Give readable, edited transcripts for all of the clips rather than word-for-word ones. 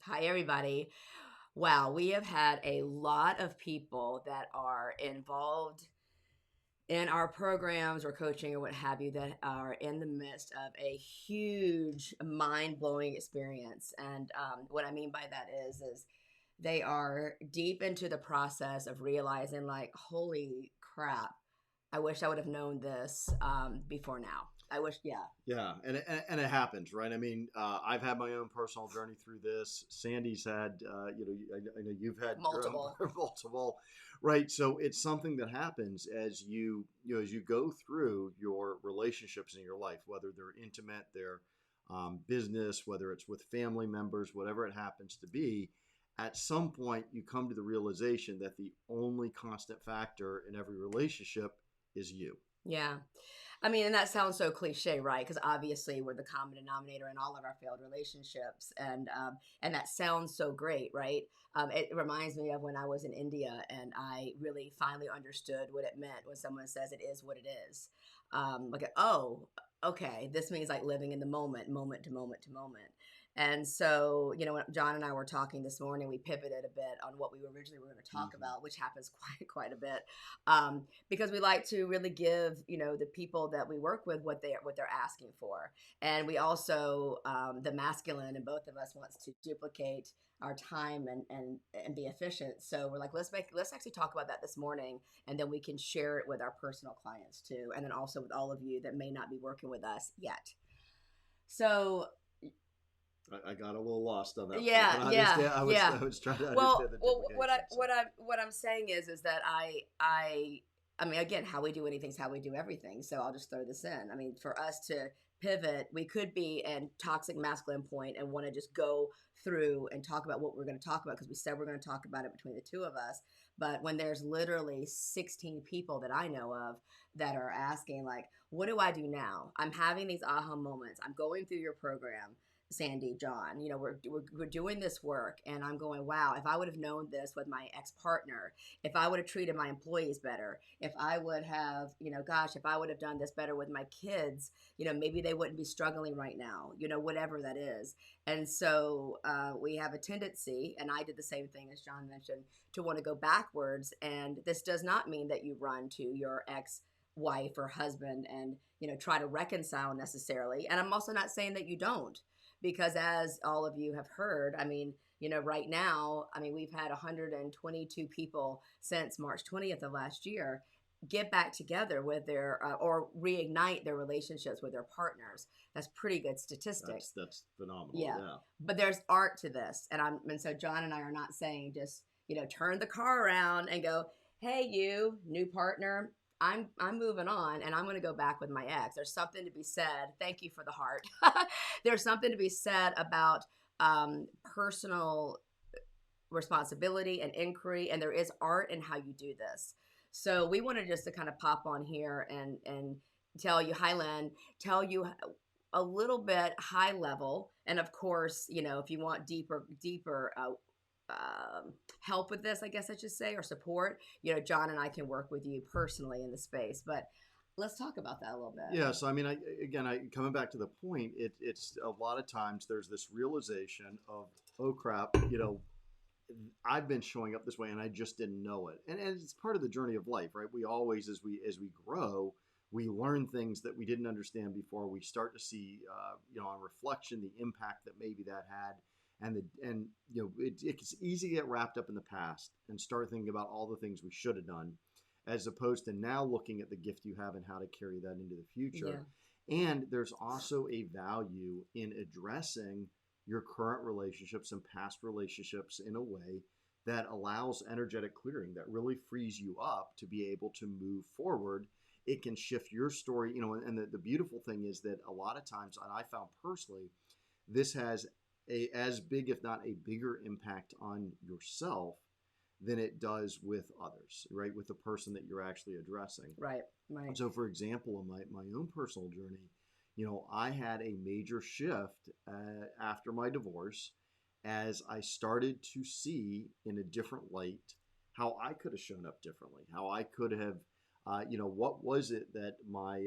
Hi, everybody. Wow, we have had a lot of people that are involved in our programs or coaching or what have you that are in the midst of a huge mind blowing experience. And what I mean by that is they are deep into the process of realizing, like, holy crap, I wish I would have known this before now. I wish, yeah, Yeah, and it happens, right? I mean, I've had my own personal journey through this. Sandy's had, I know you've had your own multiple. multiple, right? So it's something that happens as as you go through your relationships in your life, whether they're intimate, they're business, whether it's with family members, whatever it happens to be. At some point, you come to the realization that the only constant factor in every relationship is you. Yeah. I mean, and that sounds so cliche, right? Because obviously we're the common denominator in all of our failed relationships, and that sounds so great, right? It reminds me of when I was in India, and I really finally understood what it meant when someone says it is what it is. Like, oh, okay, this means like living in the moment, moment to moment to moment. And so, when John and I were talking this morning, we pivoted a bit on what we originally were going to talk Mhm. about, which happens quite a bit. Because we like to really give the people that we work with what they're asking for, and we also the masculine in both of us wants to duplicate our time and be efficient. So we're like, let's actually talk about that this morning, and then we can share it with our personal clients too, and then also with all of you that may not be working with us yet. So I got a little lost on that part, yeah, but I yeah, understand. yeah. I was trying to Well, understand the well, what I duplication. So what I what I'm saying is that I mean, again, how we do anything is how we do everything. So I'll just throw this in. I mean, for us to pivot, we could be in toxic masculine point and want to just go through and talk about what we're going to talk about because we said we're going to talk about it between the two of us. But when there's literally 16 people that I know of that are asking, like, what do I do now? I'm having these aha moments. I'm going through your program. Sandy, John, we're doing this work, and I'm going, wow, if I would have known this with my ex-partner, if I would have treated my employees better, if I would have, gosh, if I would have done this better with my kids, maybe they wouldn't be struggling right now, whatever that is. And so we have a tendency, and I did the same thing as John mentioned, to want to go backwards. And this does not mean that you run to your ex wife or husband and try to reconcile necessarily, and I'm also not saying that you don't, because as all of you have heard, I mean, right now, I mean, we've had 122 people since March 20th of last year get back together with their or reignite their relationships with their partners. That's pretty good statistics. that's phenomenal. Yeah. Yeah. But there's art to this. And so John and I are not saying just, turn the car around and go, "Hey you, new partner, I'm moving on and I'm going to go back with my ex." There's something to be said. Thank you for the heart. There's something to be said about personal responsibility and inquiry, and there is art in how you do this. So we wanted just to kind of pop on here and tell you, hi Len, tell you a little bit high level, and of course, if you want deeper help with this, I guess I should say, or support, John and I can work with you personally in the space. But let's talk about that a little bit. Yeah. So I mean, I coming back to the point. It's a lot of times there's this realization of, oh crap, I've been showing up this way and I just didn't know it. And it's part of the journey of life, right? We always, as we grow, we learn things that we didn't understand before. We start to see, on reflection, the impact that maybe that had. It's easy to get wrapped up in the past and start thinking about all the things we should have done, as opposed to now looking at the gift you have and how to carry that into the Yeah. future. And there's also a value in addressing your current relationships and past relationships in a way that allows energetic clearing, that really frees you up to be able to move forward. It can shift your story, and the beautiful thing is that a lot of times, and I found personally, this has a as big, if not a bigger impact on yourself than it does with others, right? With the person that you're actually addressing. Right. Right. So, for example, in my own personal journey, I had a major shift after my divorce as I started to see in a different light how I could have shown up differently, how I could have what was it that my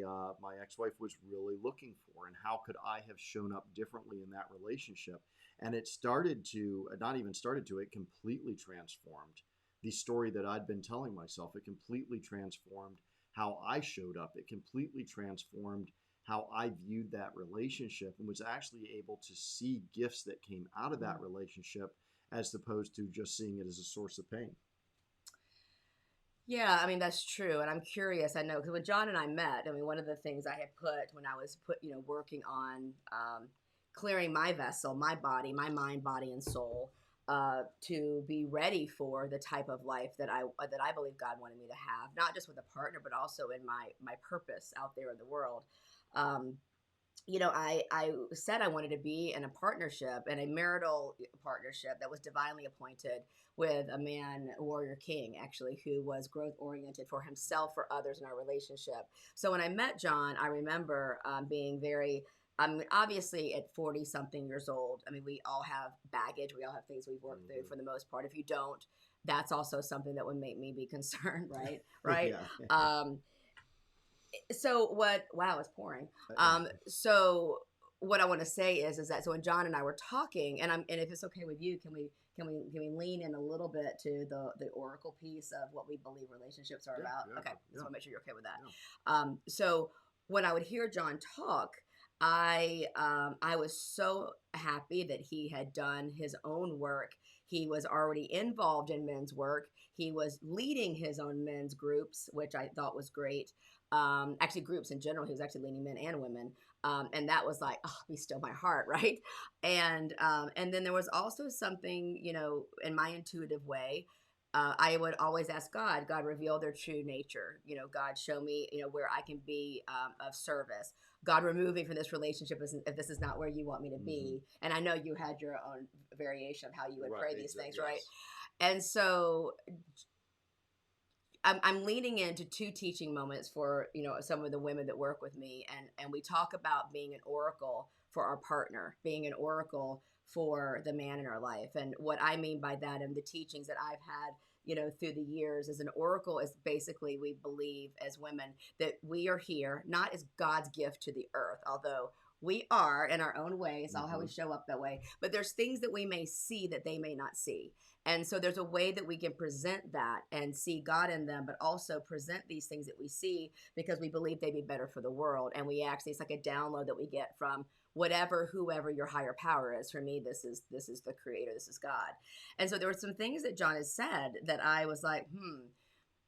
ex-wife was really looking for, and how could I have shown up differently in that relationship? And it started to, not even started to, it completely transformed the story that I'd been telling myself. It completely transformed how I showed up. It completely transformed how I viewed that relationship, and was actually able to see gifts that came out of that relationship as opposed to just seeing it as a source of pain. Yeah, I mean that's true, and I'm curious. I know because when John and I met, I mean one of the things I had put when I was working on clearing my vessel, my body, my mind, body, and soul, to be ready for the type of life that I believe God wanted me to have, not just with a partner, but also in my purpose out there in the world. Um, I said I wanted to be in a partnership and a marital partnership that was divinely appointed with a man, a warrior king, actually, who was growth oriented for himself, for others in our relationship. So when I met John, I remember being very, obviously at 40 something years old. I mean, we all have baggage, we all have things we've worked through Mm-hmm. for the most part. If you don't, that's also something that would make me be concerned, right? Right. Yeah. Um, so what wow it's pouring Yeah. so what I want to say is that so when John and I were talking, and if it's okay with you, can we lean in a little bit to the oracle piece of what we believe relationships are Yeah. about? Yeah. Okay, just Yeah. want to make sure you're okay with that. Yeah. So when I would hear John talk, I was so happy that he had done his own work. He was already involved in men's work. He was leading his own men's groups, which I thought was great. Actually, groups in general. He was actually leading men and women, and that was like, oh, be still my heart, right? And then there was also something, in my intuitive way. I would always ask God, reveal their true nature. God, show me, where I can be of service. God, remove me from this relationship if this is not where you want me to Mm-hmm. be. And I know you had your own variation of how you would Right. pray these things, right? Yes. And so I'm leaning into two teaching moments for some of the women that work with me, and we talk about being an oracle for our partner, being an oracle for the man in our life. And what I mean by that, and the teachings that I've had through the years, as an oracle is basically, we believe as women that we are here not as God's gift to the earth, although we are in our own way. It's all how Mm-hmm. we show up that way, but there's things that we may see that they may not see. And so there's a way that we can present that and see God in them, but also present these things that we see because we believe they'd be better for the world. And we actually, it's like a download that we get from whoever your higher power is. For me, this is the creator, this is God. And so there were some things that John has said that I was like,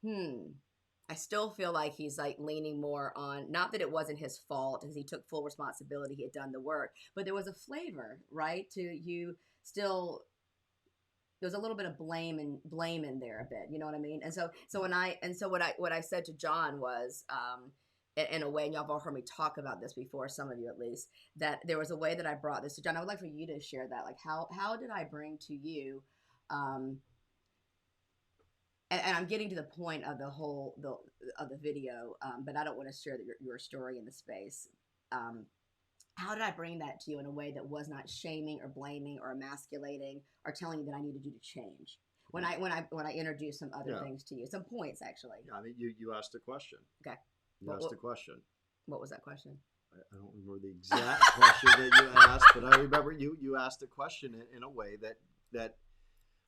I still feel like he's like leaning more on, not that it wasn't his fault because he took full responsibility, he had done the work, but there was a flavor, right? To you still, there's a little bit of blame in there a bit, you know what I mean? And so when I and so what I said to John was, in a way, and y'all have all heard me talk about this before, some of you at least, that there was a way that I brought this to John. I would like for you to share that, like how did I bring to you, um, and I'm getting to the point of the video, but I don't want to share your story in the space. Um, how did I bring that to you in a way that was not shaming or blaming or emasculating or telling you that I needed you to change? When I introduced some other Yeah. things to you, some points actually. Yeah. I mean, you asked a question. Okay. You What asked what, a question. what was that question? I don't remember the exact question that you asked, but I remember you asked a question in a way that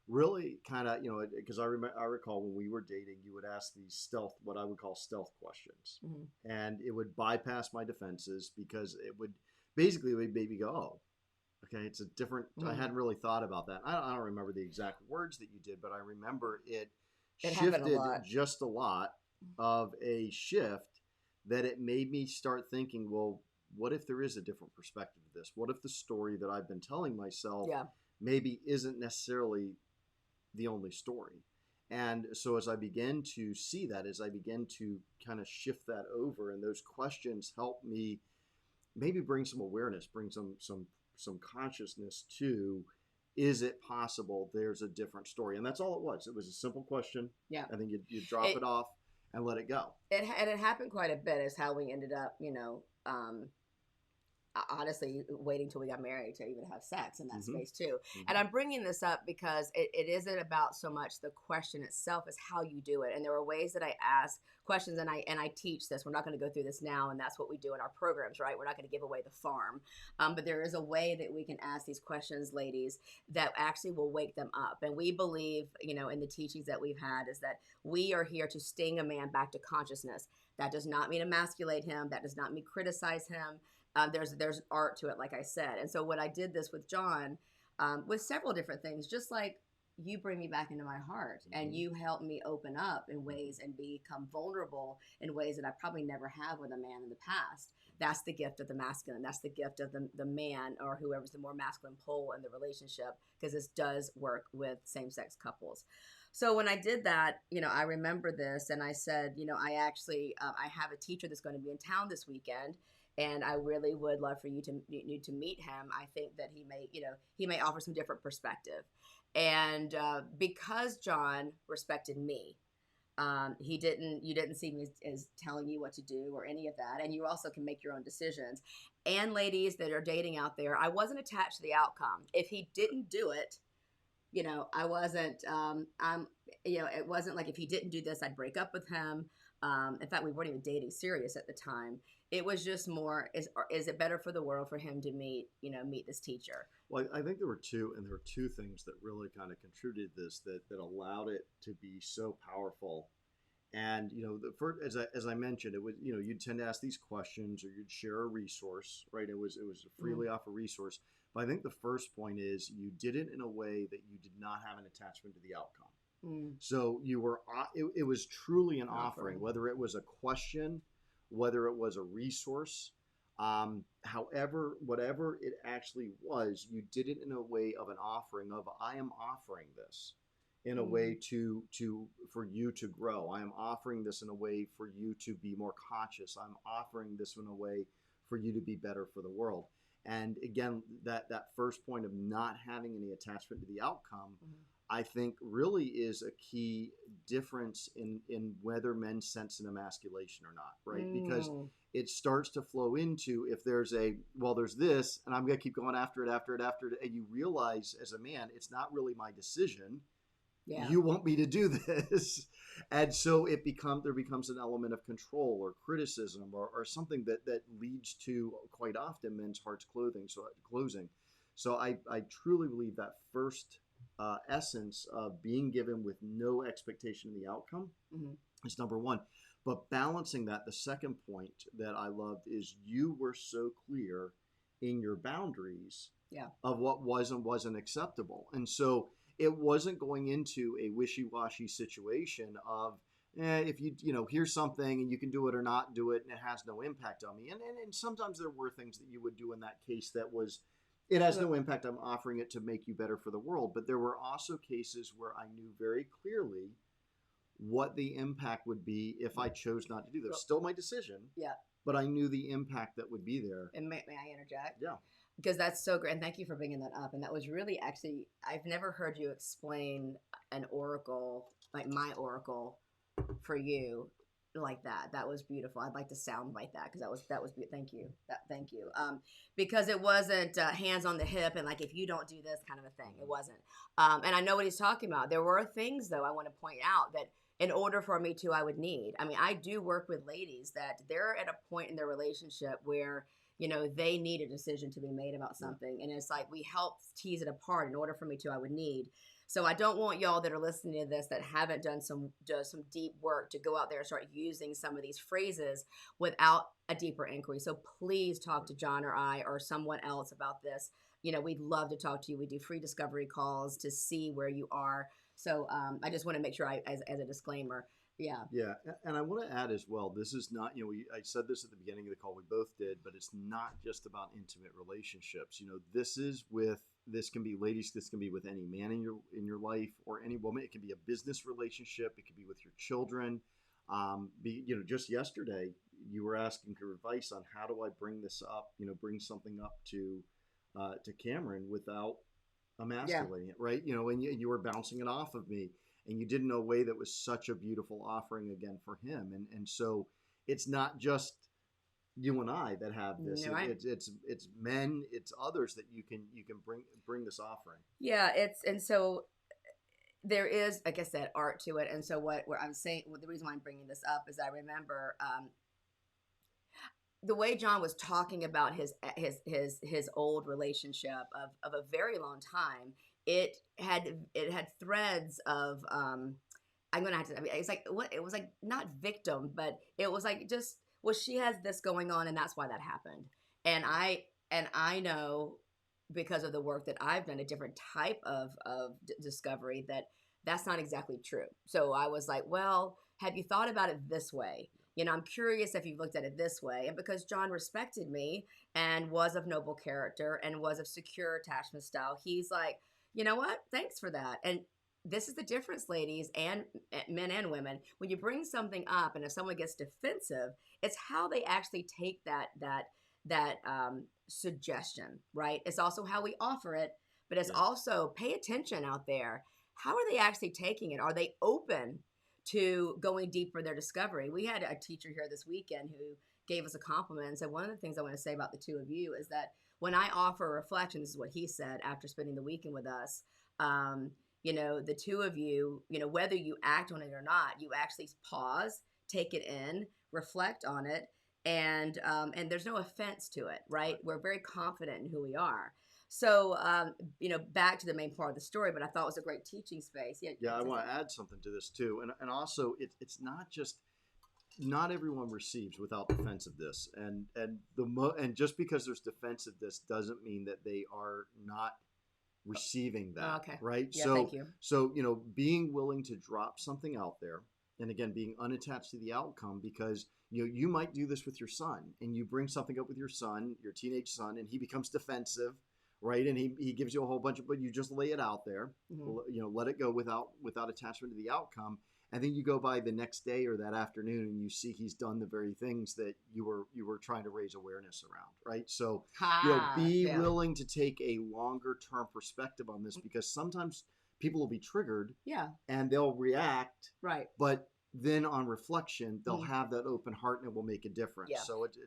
really kind of, because I recall when we were dating, you would ask these stealth, what I would call stealth questions, Mm-hmm. and it would bypass my defenses because it would basically make me go, oh, okay, it's a different. I Mm-hmm. hadn't really thought about that. I don't remember the exact words that you did, but I remember it It happened a shifted lot. just a lot of a shift that it made me start thinking, well, what if there is a different perspective to this? What if the story that I've been telling myself Yeah. maybe isn't necessarily the only story? And so as I began to see that, as I began to kind of shift that over, and those questions help me maybe bring some awareness, bring some consciousness to, is it possible there's a different story? And that's all it was. It was a simple question. Yeah. I think you drop It it off and let it go. it happened quite a bit. Is how we ended up, honestly waiting till we got married to even have sex in that Mm-hmm. space too. And Mm-hmm. I'm bringing this up because it isn't about so much the question itself as how you do it. And there are ways that I ask questions, and I teach this. We're not going to go through this now, and that's what we do in our programs, right? We're not going to give away the farm, but there is a way that we can ask these questions, ladies, that actually will wake them up. And we believe, in the teachings that we've had, is that we are here to sting a man back to consciousness. That does not mean emasculate him. That does not mean criticize him. There's art to it, like I said. And so what I did this with John, with several different things, just like you bring me back into my heart, and Mm-hmm. you help me open up in ways and become vulnerable in ways that I probably never have with a man in the past. That's the gift of the masculine. That's the gift of the man, or whoever's the more masculine pole in the relationship, because this does work with same-sex couples. So when I did that, I remember this, and I said, I actually I have a teacher that's going to be in town this weekend, and I really would love for you to meet him. I think that he may offer some different perspective, and because John respected me, you didn't see me as telling you what to do or any of that, and you also can make your own decisions. And ladies that are dating out there, I wasn't attached to the outcome. If he didn't do it, I wasn't, it wasn't like if he didn't do this, I'd break up with him. In fact, we weren't even dating serious at the time. It was just more, is it better for the world for him to meet this teacher? Well, I think there were two things that really kind of contributed to this that allowed it to be so powerful. And the first, as I mentioned, it was you'd tend to ask these questions or you'd share a resource, right? It was Mm, freely off a resource. But I think the first point is you did it in a way that you did not have an attachment to the outcome. mm, So it was truly an offering, offering. whether it was a question, whether it was a resource, however, whatever it actually was, you did it in a way of an offering of I am offering this in a Mm, way to for you to grow. I am offering this in a way for you to be more conscious. I'm offering this in a way for you to be better for the world. And again, that first point of not having any attachment to the outcome, mm, I think really is a key difference in whether men sense an emasculation or not, right? Because mm. it starts to flow into if there's this, and I'm going to keep going after it, and you realize as a man, it's not really my decision. Yeah. You want me to do this, and so there becomes an element of control or criticism or something that leads to quite often men's hearts closing. So I truly believe that first essence of being given with no expectation of the outcome Hmm. is number one. But balancing that, the second point that I loved is you were so clear in your boundaries Yeah. of what was and wasn't acceptable. And so it wasn't going into a wishy-washy situation of if here's something and you can do it or not do it and it has no impact on me. And sometimes there were things that you would do in that case that was it has Well, no impact. I'm offering it to make you better for the world. But there were also cases where I knew very clearly what the impact would be if I chose not to do this. well, Still my decision, yeah. but I knew the impact that would be there. And may I interject? Yeah. Because that's so great. And thank you for bringing that up. And that was really actually, I've never heard you explain an oracle, like my oracle for you, like that. That was beautiful. I'd like to sound like that because that was thank you. Thank you. Because it wasn't hands on the hip and like if you don't do this kind of a thing. It wasn't. And I know what he's talking about. There were things though I want to point out that in order for me to, I would need. I mean, I do work with ladies that they're at a point in their relationship where they need a decision to be made about Yeah. something, and it's like we help tease it apart. In order for me to, I would need. So I don't want y'all that are listening to this that haven't done some deep work to go out there and start using some of these phrases without a deeper inquiry. So please talk to John or I or someone else about this. We'd love to talk to you. We do free discovery calls to see where you are. So I just want to make sure as a disclaimer, yeah, Yeah, and I want to add as well. This is not, I said this at the beginning of the call. We both did, but it's not just about intimate relationships. This can be ladies. This can be with any man in your life or any woman. It can be a business relationship. It can be with your children. Just yesterday you were asking for advice on how do I bring this up. Bring something up to Cameron without yeah. emasculating it, right? And you were bouncing it off of me, and you did it in a way that was such a beautiful offering again for him. And so it's not just you and I that have this. No, I It's men, it's others that you can bring this offering. yeah, it's and so there is, like I said, art to it. And so what I'm saying, the reason why I'm bringing this up is I remember the way John was talking about his old relationship of a very long time. It had threads of I'm gonna have to. I mean, it's like what it was like not victim, but it was like just well, she has this going on, and that's why that happened. And I know because of the work that I've done, a different type of discovery that that's not exactly true. So I was like, well, have you thought about it this way? I'm curious if you've looked at it this way. And because John respected me and was of noble character and was of secure attachment style, he's like, you know what? Thanks for that. And this is the difference, ladies and men and women. When you bring something up, and if someone gets defensive, it's how they actually take that suggestion, right? It's also how we offer it, but it's Yeah. also pay attention out there. How are they actually taking it? Are they open to going deeper in their discovery? We had a teacher here this weekend who gave us a compliment and said, one of the things I want to say about the two of you is that when I offer a reflection, this is what he said after spending the weekend with us. The two of you, whether you act on it or not, you actually pause, take it in, reflect on it, and there's no offense to it, right? We're very confident in who we are. So, back to the main part of the story, but I thought it was a great teaching space. Yeah, Yeah, I want to add something to this too, and also it's not just not everyone receives without defensiveness, and just because there's defensiveness doesn't mean that they are not receiving that, okay. right? Yeah, thank you. So being willing to drop something out there, and again, being unattached to the outcome, because you might do this with your son, and you bring something up with your son, your teenage son, and he becomes defensive, right? And he gives you a whole bunch of, but you just lay it out there, let it go without attachment to the outcome. And then you go by the next day or that afternoon, and you see he's done the very things that you were trying to raise awareness around, right? So, be Yeah. willing to take a longer term perspective on this, because sometimes people will be triggered, Yeah. and they'll react, right. But then on reflection, they'll have that open heart, and it will make a difference. Yeah. So it's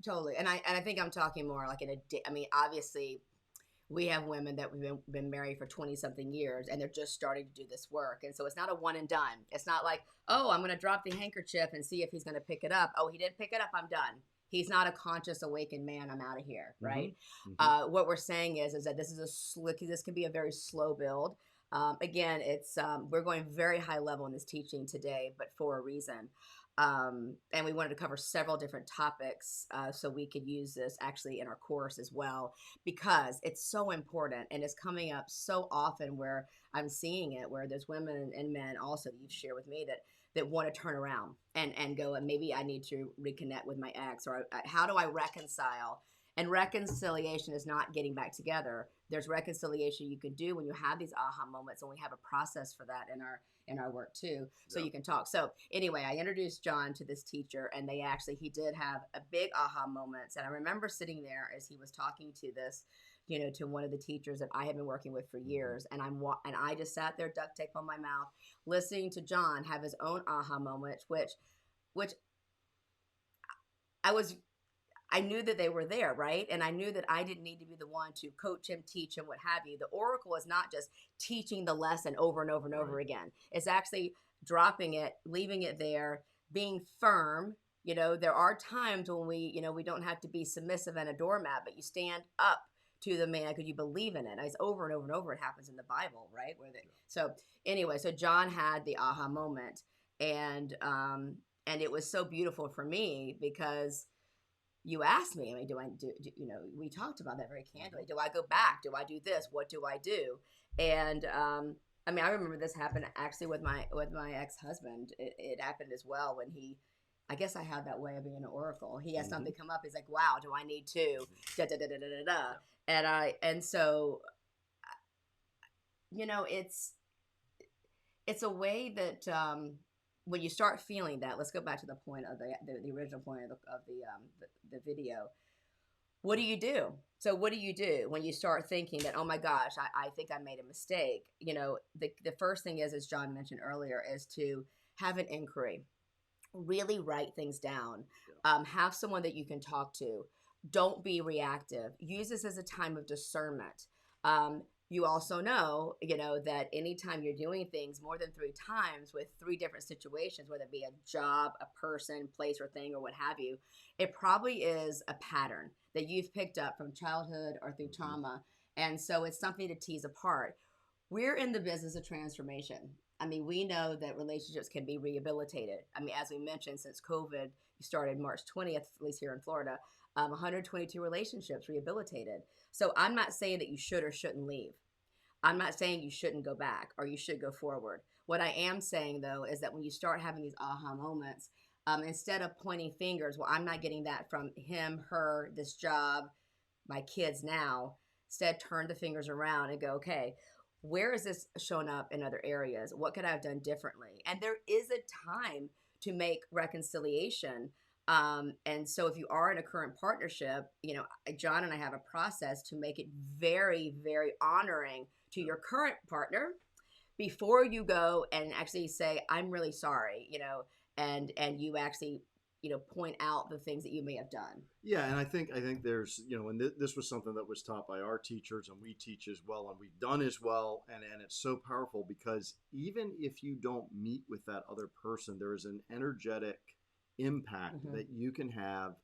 totally. And I think I'm talking more like I mean, obviously, we have women that we've been married for 20 something years, and they're just starting to do this work. And so it's not a one and done. It's not like, oh, I'm going to drop the handkerchief and see if he's going to pick it up. Oh, he didn't pick it up. I'm done. He's not a conscious awakened man. I'm out of here. Right. Mm-hmm. What we're saying is that this can be a very slow build. Again, it's we're going very high level in this teaching today, but for a reason. And we wanted to cover several different topics so we could use this actually in our course as well, because it's so important and it's coming up so often where I'm seeing it, where there's women and men also that you've shared with me that want to turn around and go, and maybe I need to reconnect with my ex, or how do I reconcile? And reconciliation is not getting back together. There's reconciliation you can do when you have these aha moments, and we have a process for that in our work too, so you can talk. So anyway, I introduced John to this teacher, and he did have a big aha moments. And I remember sitting there as he was talking to this, to one of the teachers that I had been working with for years, and I just sat there, duct tape on my mouth, listening to John have his own aha moments, which I knew that they were there, right? And I knew that I didn't need to be the one to coach him, teach him, what have you. The oracle is not just teaching the lesson over and over and over again. It's actually dropping it, leaving it there, being firm. There are times when we don't have to be submissive and a doormat, but you stand up to the man because you believe in it. And it's over and over and over. It happens in the Bible, right? So anyway, so John had the aha moment, and it was so beautiful for me because you asked me, I mean, we talked about that very candidly. Do I go back? Do I do this? What do I do? And, I mean, I remember this happened actually with my ex-husband. It happened as well when I guess I had that way of being an oracle. He has something come up. He's like, wow, do I need to, da, da, da, da, da, da. And so, it's a way that, when you start feeling that, let's go back to the point of the original point of the video. What do you do? So what do you do when you start thinking that, oh my gosh, I think I made a mistake? The first thing is, as John mentioned earlier, is to have an inquiry, really write things down. Have someone that you can talk to. Don't be reactive. Use this as a time of discernment. You also know, that anytime you're doing things more than 3 times with 3 different situations, whether it be a job, a person, place, or thing, or what have you, it probably is a pattern that you've picked up from childhood or through Mm-hmm. trauma. And so it's something to tease apart. We're in the business of transformation. I mean, we know that relationships can be rehabilitated. I mean, as we mentioned, since COVID started March 20th, at least here in Florida, 122 relationships rehabilitated. So I'm not saying that you should or shouldn't leave. I'm not saying you shouldn't go back or you should go forward. What I am saying, though, is that when you start having these aha moments, instead of pointing fingers, well, I'm not getting that from him, her, this job, my kids now, instead turn the fingers around and go, okay, where is this shown up in other areas? What could I have done differently? And there is a time to make reconciliation. And so if you are in a current partnership, John and I have a process to make it very, very honoring to your current partner before you go and actually say, I'm really sorry, and you actually, point out the things that you may have done. Yeah, and I think there's and this was something that was taught by our teachers, and we teach as well, and we've done as well, and it's so powerful because even if you don't meet with that other person, there is an energetic impact Mm-hmm. that you can have,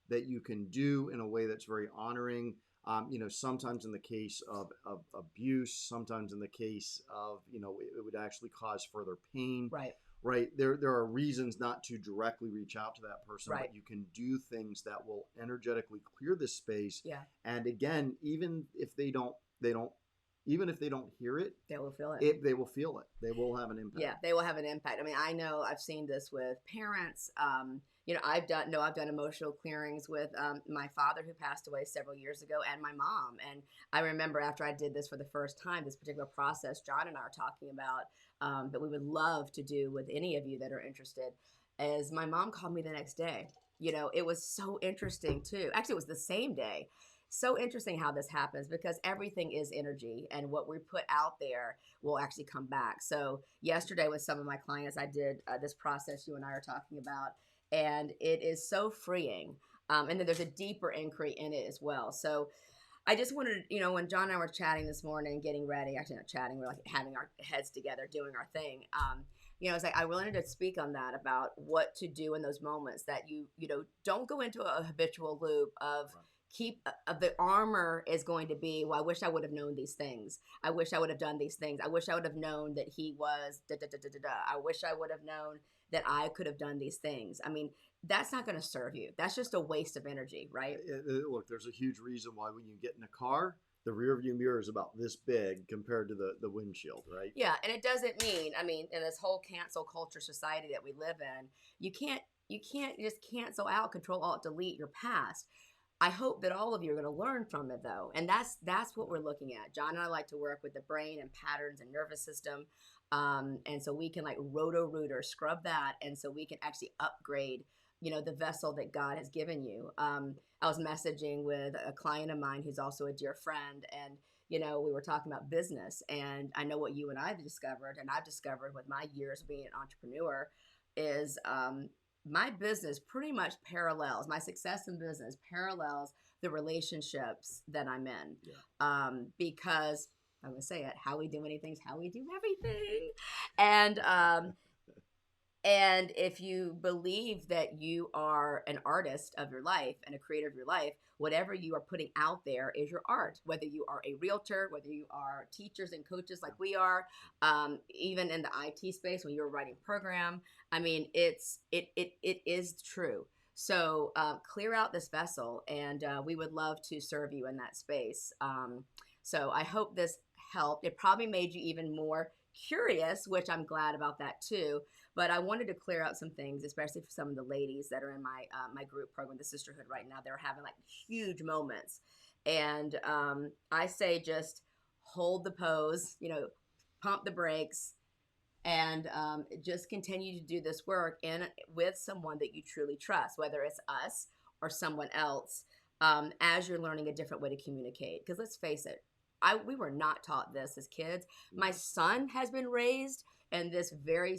that you can do in a way that's very honoring. Sometimes in the case of abuse, sometimes in the case of it would actually cause further pain, Right. right? There are reasons not to directly reach out to that person, Right. but you can do things that will energetically clear this space. Yeah. And again, even if they don't hear it, They will feel it. they will feel it. They will have an impact. Yeah, they will have an impact. I mean, I know I've seen this with parents. I've done emotional clearings with my father who passed away several years ago, and my mom. And I remember after I did this for the first time, this particular process, John and I are talking about that we would love to do with any of you that are interested. Is my mom called me the next day. It was so interesting too. Actually, it was the same day. So interesting how this happens because everything is energy, and what we put out there will actually come back. So yesterday with some of my clients, I did this process you and I are talking about, and it is so freeing. And then there's a deeper inquiry in it as well. So I just wanted, when John and I were chatting this morning, getting ready, actually not chatting, we're like having our heads together, doing our thing. It's like I wanted to speak on that about what to do in those moments that don't go into a habitual loop of Right. keep the armor is going to be, well, I wish I would have known these things. I wish I would have done these things. I wish I would have known that he was da da da da da da. I wish I would have known that I could have done these things. I mean, that's not going to serve you. That's just a waste of energy, right? Look, there's a huge reason why when you get in a car, the rear view mirror is about this big compared to the windshield, right? Yeah, and it doesn't mean, I mean, in this whole cancel culture society that we live in, you can't just cancel out, control alt delete your past. I hope that all of you are going to learn from it, though, and that's what we're looking at. John and I like to work with the brain and patterns and nervous system, and so we can like roto rooter scrub that, and so we can actually upgrade, the vessel that God has given you. I was messaging with a client of mine who's also a dear friend, and we were talking about business, and I know what you and I have discovered, and I've discovered with my years of being an entrepreneur, is my business pretty much parallels my success in business parallels the relationships that I'm in. Yeah. Because I'm gonna say it, how we do anything's how we do everything. And if you believe that you are an artist of your life and a creator of your life, whatever you are putting out there is your art. Whether you are a realtor, whether you are teachers and coaches like we are, even in the IT space when you're writing program, I mean, it is true. So clear out this vessel, and we would love to serve you in that space. So I hope this helped. It probably made you even more curious, which I'm glad about that too. But I wanted to clear out some things, especially for some of the ladies that are in my group program, the sisterhood right now. They're having like huge moments, and I say just hold the pose, pump the brakes, and just continue to do this work in with someone that you truly trust, whether it's us or someone else, as you're learning a different way to communicate. Because let's face it, we were not taught this as kids. My son has been raised in this very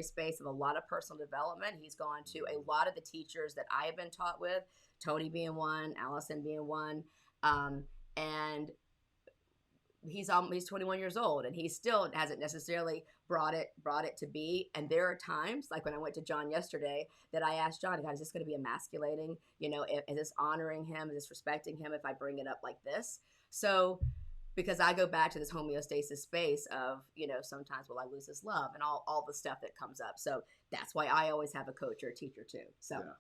space of a lot of personal development. He's gone to a lot of the teachers that I have been taught with, Tony being one, Allison being one, and he's 21 years old, and he still hasn't necessarily brought it to be. And there are times, like when I went to John yesterday, that I asked John, God, is this going to be emasculating? Is this honoring him? Is this respecting him if I bring it up like this? So, because I go back to this homeostasis space of, sometimes will I lose his love and all the stuff that comes up. So that's why I always have a coach or a teacher too. So. Yeah.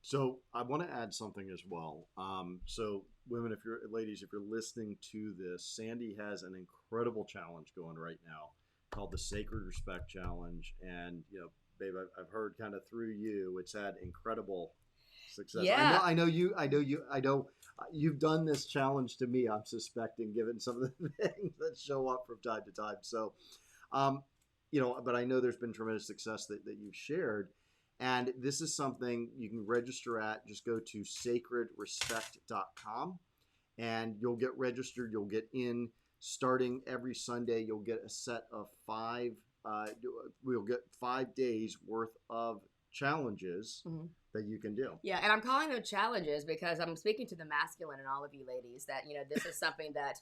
So I want to add something as well. So women, ladies, if you're listening to this, Sandy has an incredible challenge going right now called the Sacred Respect Challenge. And, babe, I've heard kind of through you, it's had incredible success. Yeah. I know you've done this challenge to me, I'm suspecting, given some of the things that show up from time to time. So, but I know there's been tremendous success that you've shared. And this is something you can register at. Just go to sacredrespect.com and you'll get registered. You'll get in. Starting every Sunday, you'll get a set of 5. We'll get 5 days worth of challenges that you can do. Yeah, and I'm calling them challenges because I'm speaking to the masculine and all of you ladies that, this is something that,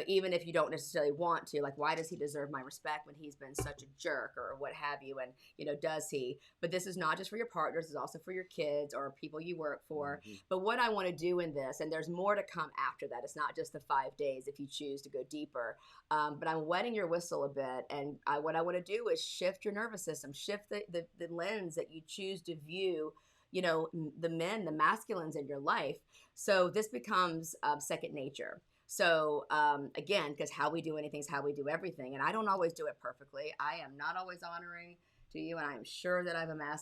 even if you don't necessarily want to, like, why does he deserve my respect when he's been such a jerk or what have you? And, does he? But this is not just for your partners. It's also for your kids or people you work for. Mm-hmm. But what I want to do in this, and there's more to come after that. It's not just the 5 days if you choose to go deeper. But I'm wetting your whistle a bit. And what I want to do is shift your nervous system, shift the lens that you choose to view the men, the masculines in your life. So this becomes second nature. So again, because how we do anything is how we do everything. And I don't always do it perfectly. I am not always honoring to you. And I'm sure that I don't know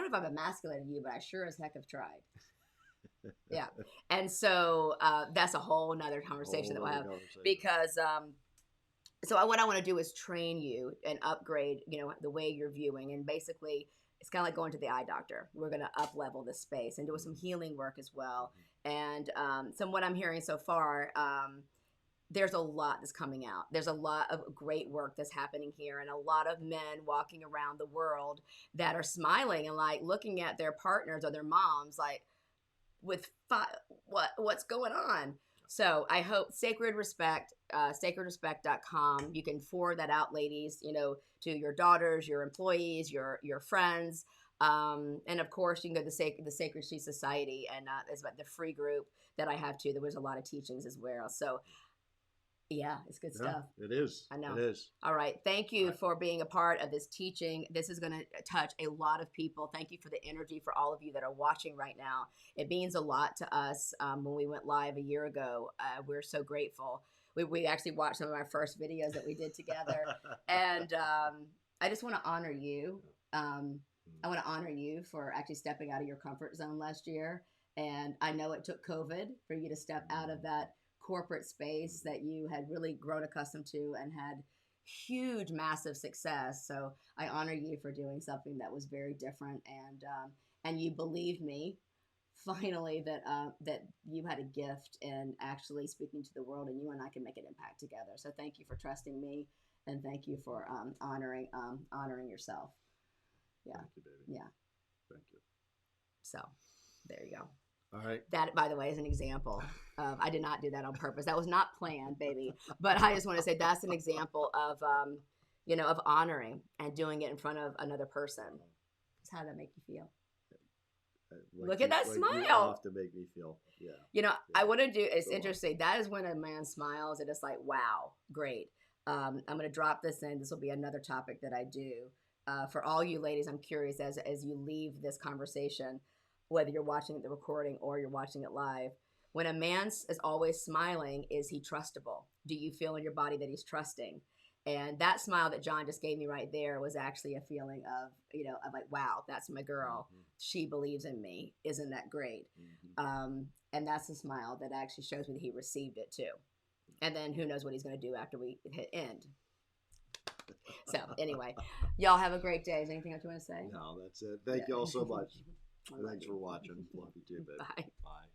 if I've emasculated you, but I sure as heck have tried. Yeah. And so that's a whole nother conversation that we'll have. Because so what I want to do is train you and upgrade, the way you're viewing. And basically, it's kind of like going to the eye doctor. We're going to up level this space and do some healing work as well. And from what I'm hearing so far, there's a lot that's coming out. There's a lot of great work that's happening here, and a lot of men walking around the world that are smiling and like looking at their partners or their moms like with what's going on. So I hope Sacred Respect, sacredrespect.com. You can forward that out, ladies, to your daughters, your employees, your friends. And of course, you can go to the Sacred She Society, and it's about the free group that I have too. There was a lot of teachings as well. So yeah, it's good stuff. It is. I know. It is. All right. Thank you for being a part of this teaching. This is going to touch a lot of people. Thank you for the energy for all of you that are watching right now. It means a lot to us. When we went live a year ago, we're so grateful. We actually watched some of our first videos that we did together. And I just want to honor you. I want to honor you for actually stepping out of your comfort zone last year. And I know it took COVID for you to step out of that corporate space that you had really grown accustomed to and had huge, massive success. So I honor you for doing something that was very different. And you believed me finally that you had a gift in actually speaking to the world, and you and I can make an impact together. So thank you for trusting me, and thank you for honoring yourself. Yeah. Thank you, baby. Yeah. Thank you. So there you go. All right. That, by the way, is an example of, I did not do that on purpose. That was not planned, baby. But I just want to say that's an example of, of honoring and doing it in front of another person. How does that make you feel? Look at that smile. You have to make me feel, yeah. I want to do, it's interesting. That is when a man smiles and it's like, wow, great. I'm going to drop this in. This will be another topic that I do. For all you ladies, I'm curious as you leave this conversation, whether you're watching the recording or you're watching it live, when a man is always smiling, is he trustable? Do you feel in your body that he's trusting? And that smile that John just gave me right there was actually a feeling of, of like, wow, that's my girl. Mm-hmm. She believes in me. Isn't that great? Mm-hmm. And that's a smile that actually shows me that he received it too. And then who knows what he's going to do after we hit end. So anyway, y'all have a great day. Is there anything else you want to say? No, that's it. Thank you all so much. Thanks for watching. Love you too, baby. Bye. Bye.